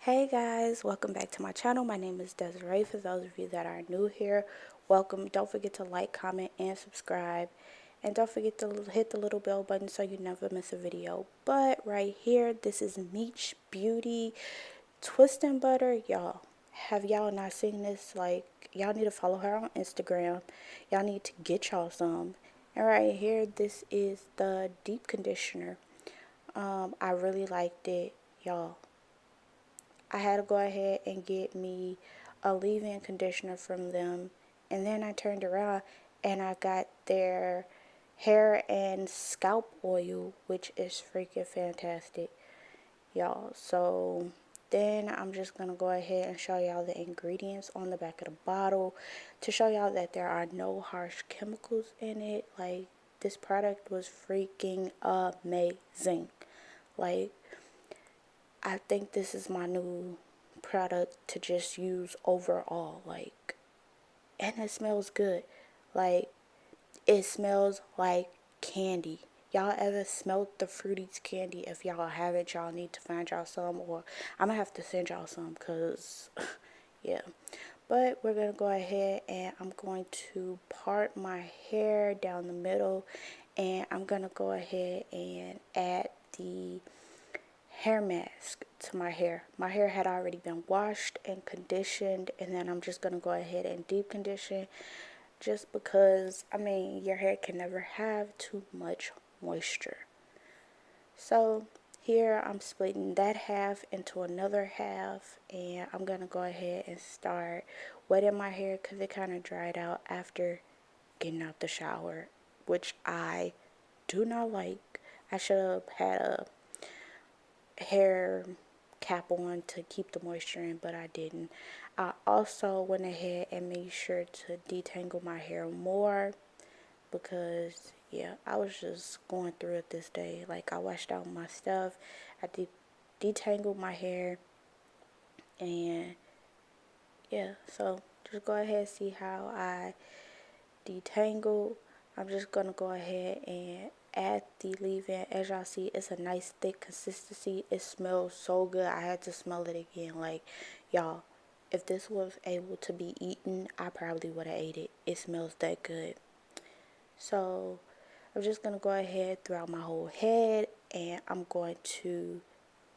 Hey guys, welcome back to my channel. My name is Desiree. For those of you that are new here, welcome. Don't forget to like, comment, and subscribe. And don't forget to hit the little bell button so you never miss a video. But right here, this is Miche Beauty Twist and Butter. Y'all, have y'all not seen this? Like, y'all need to follow her on Instagram. Y'all need to get y'all some. And right here, this is the deep conditioner. I really liked it, y'all. I had to go ahead and get me a leave-in conditioner from them, and then I turned around and I got their hair and scalp oil, which is freaking fantastic, y'all. So then I'm just gonna go ahead and show y'all the ingredients on the back of the bottle to show y'all that there are no harsh chemicals in it. Like, this product was freaking amazing. Like, I think this is my new product to just use overall. Like, and it smells good. Like, it smells like candy. Y'all ever smelled the Fruities candy? If y'all haven't, y'all need to find y'all some, or I'm gonna have to send y'all some, because yeah. But we're gonna go ahead and I'm going to part my hair down the middle, and I'm gonna go ahead and add the hair mask to my hair. My hair had already been washed and conditioned, and then I'm just going to go ahead and deep condition, just because, I mean, your hair can never have too much moisture. So here I'm splitting that half into another half, and I'm going to go ahead and start wetting my hair because it kind of dried out after getting out the shower, which I do not like. I should have had a hair cap on to keep the moisture in, but I didn't. I also went ahead and made sure to detangle my hair more, because yeah, I was just going through it this day. Like, I washed out my stuff, I detangled my hair, and yeah, so just go ahead and see how I detangle. I'm just gonna go ahead and add the leave-in. As y'all see, it's a nice thick consistency. It smells so good. I had to smell it again. Like, y'all, if this was able to be eaten, I probably would have ate it. It smells that good. So I'm just gonna go ahead throughout my whole head, and I'm going to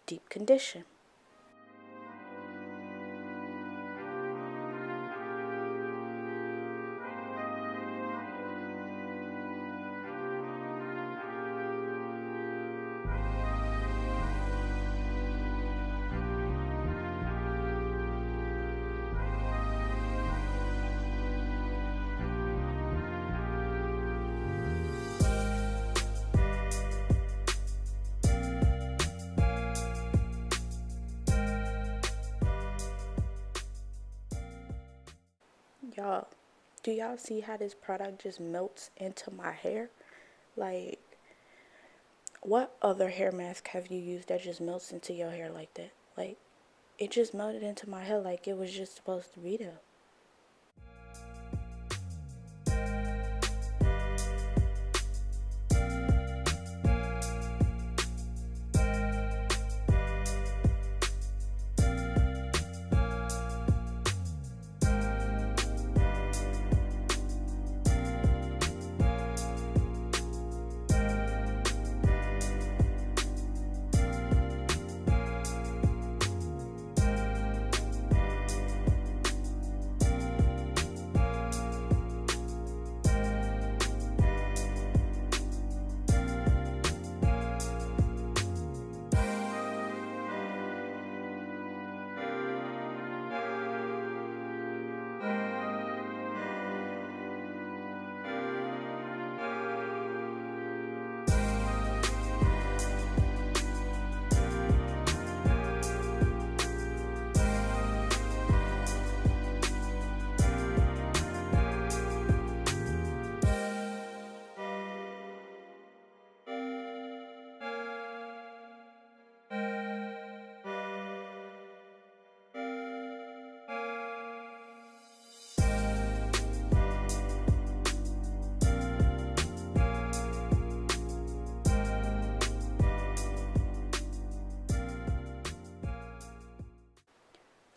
deep condition. Y'all, do y'all see how this product just melts into my hair? Like, what other hair mask have you used that just melts into your hair like that? Like, it just melted into my hair like it was just supposed to be there.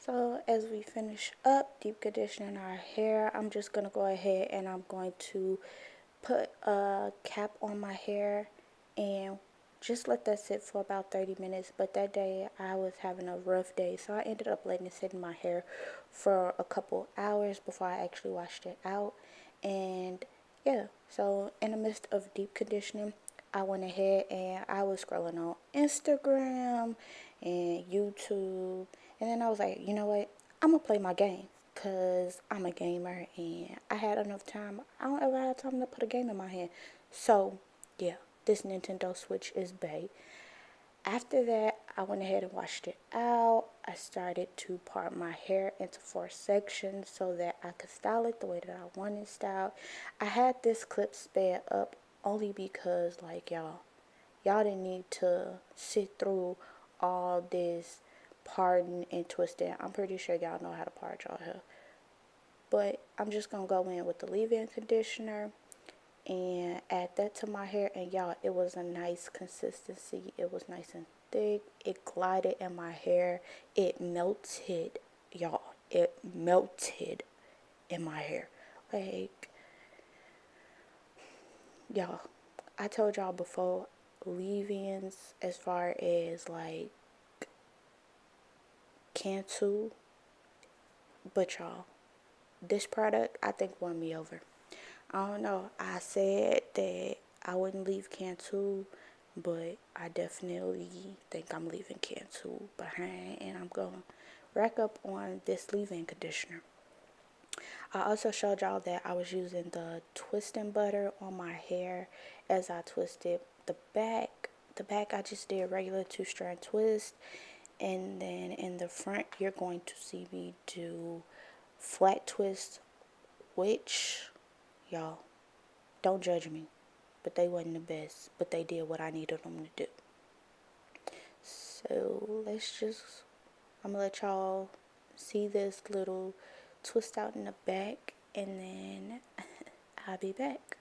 So as we finish up deep conditioning our hair, I'm just going to go ahead and I'm going to put a cap on my hair and just let that sit for about 30 minutes. But that day I was having a rough day, so I ended up letting it sit in my hair for a couple hours before I actually washed it out. And yeah, so in the midst of deep conditioning, I went ahead and I was scrolling on Instagram and YouTube, and then I was like, you know what, I'm gonna play my game because I'm a gamer and I had enough time. I don't ever have time to put a game in my hand. So yeah, this Nintendo Switch is bae. After that, I went ahead and washed it out. I started to part my hair into 4 sections so that I could style it the way that I wanted it styled. I had this clip sped up only because, like, y'all didn't need to sit through all this parting and twisting. I'm pretty sure y'all know how to part y'all hair. But I'm just going to go in with the leave-in conditioner and add that to my hair, and y'all, it was a nice consistency. It was nice and thick. It glided in my hair. It melted, y'all. It melted in my hair. Like, y'all, I told y'all before, leave-ins as far as like Cantu, but y'all, this product I think won me over. I don't know. I said that I wouldn't leave Cantu, but I definitely think I'm leaving Cantu behind, and I'm going to rack up on this leave-in conditioner. I also showed y'all that I was using the twisting butter on my hair as I twisted the back. The back I just did regular 2-strand twist, and then in the front you're going to see me do flat twist, which, y'all, don't judge me, but they wasn't the best, but they did what I needed them to do. So I'm gonna let y'all see this little twist out in the back, and then I'll be back.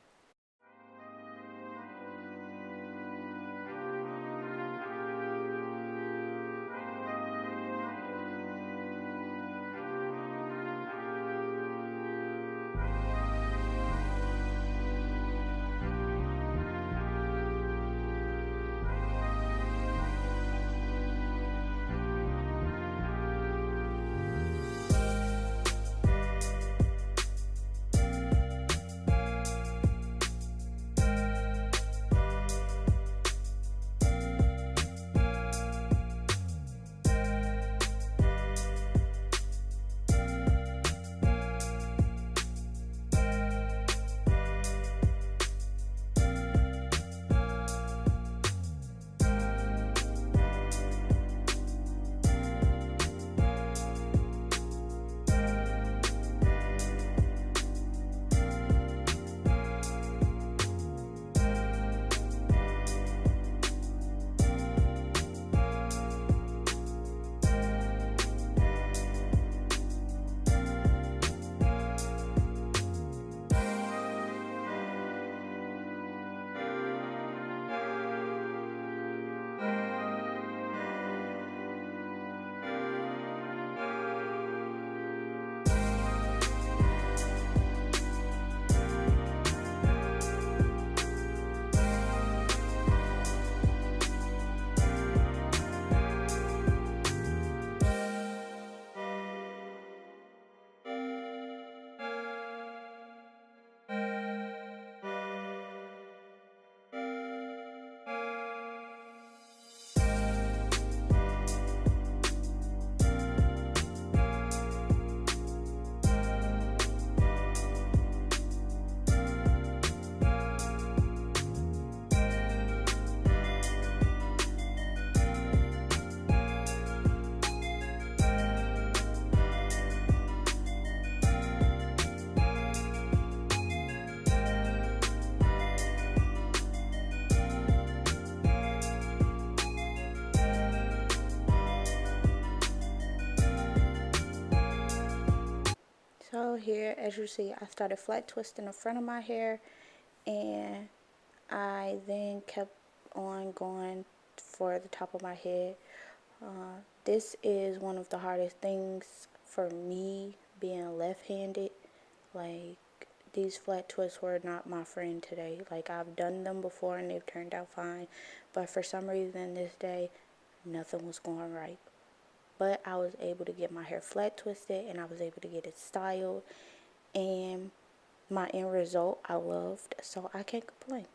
So here, as you see, I started flat twisting the front of my hair, and I then kept on going for the top of my head. this is one of the hardest things for me, being left-handed. Like, these flat twists were not my friend today. Like, I've done them before and they've turned out fine, but for some reason this day, nothing was going right. But I was able to get my hair flat twisted and I was able to get it styled, and my end result I loved, so I can't complain.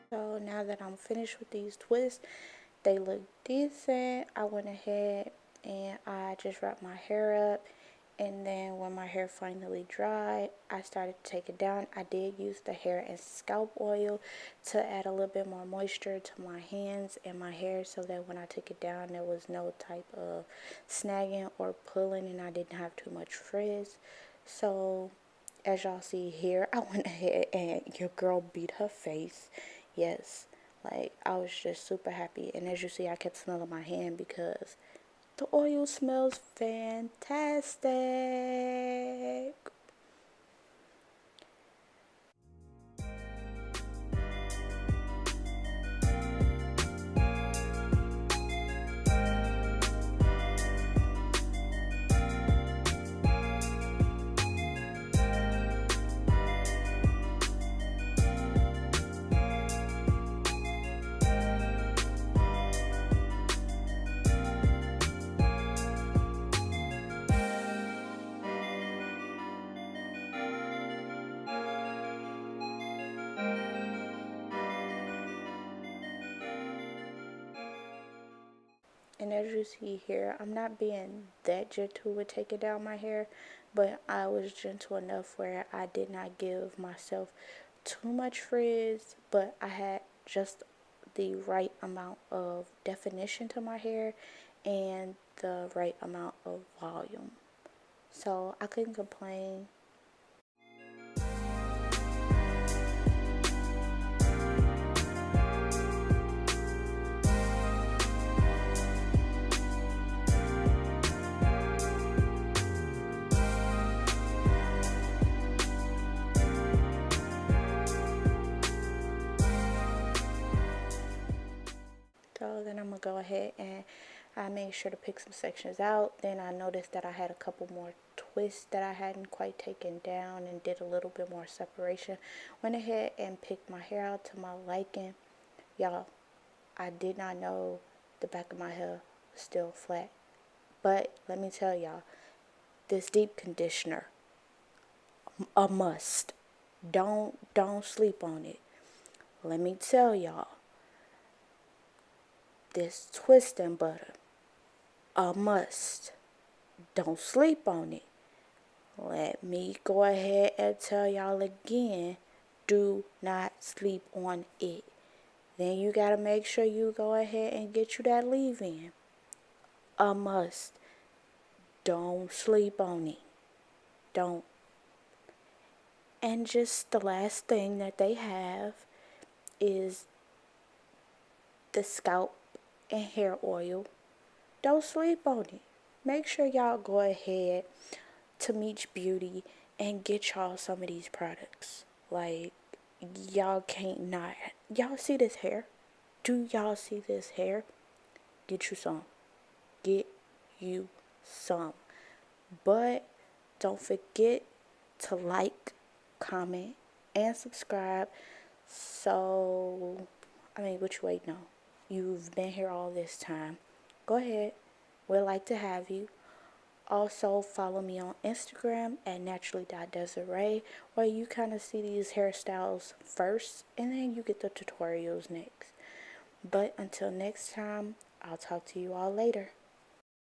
So now that I'm finished with these twists, they look decent. I went ahead and I just wrapped my hair up, and then when my hair finally dried, I started to take it down. I did use the hair and scalp oil to add a little bit more moisture to my hands and my hair, so that when I took it down there was no type of snagging or pulling and I didn't have too much frizz. So as y'all see here, I went ahead and your girl beat her face. Yes, like, I was just super happy. And as you see, I kept smelling my hand because the oil smells fantastic. And as you see here, I'm not being that gentle with taking down my hair, but I was gentle enough where I did not give myself too much frizz, but I had just the right amount of definition to my hair and the right amount of volume. So I couldn't complain. So then I'm going to go ahead and I made sure to pick some sections out. Then I noticed that I had a couple more twists that I hadn't quite taken down and did a little bit more separation. Went ahead and picked my hair out to my liking. Y'all, I did not know the back of my hair was still flat. But let me tell y'all, this deep conditioner, a must. Don't sleep on it. Let me tell y'all, this twist and butter, a must. Don't sleep on it. Let me go ahead and tell y'all again, do not sleep on it. Then you gotta make sure you go ahead and get you that leave-in. A must. Don't sleep on it. Don't. And just the last thing that they have is the scalp and hair oil. Don't sleep on it. Make sure y'all go ahead to Miche Beauty and get y'all some of these products. Like, y'all can't not. Y'all see this hair? Do y'all see this hair? Get you some. Get you some. But don't forget to like, comment, and subscribe. So, what you waiting on? You've been here all this time. Go ahead. We'd like to have you. Also, follow me on Instagram at Naturally.Desaray, where you kind of see these hairstyles first, and then you get the tutorials next. But until next time, I'll talk to you all later.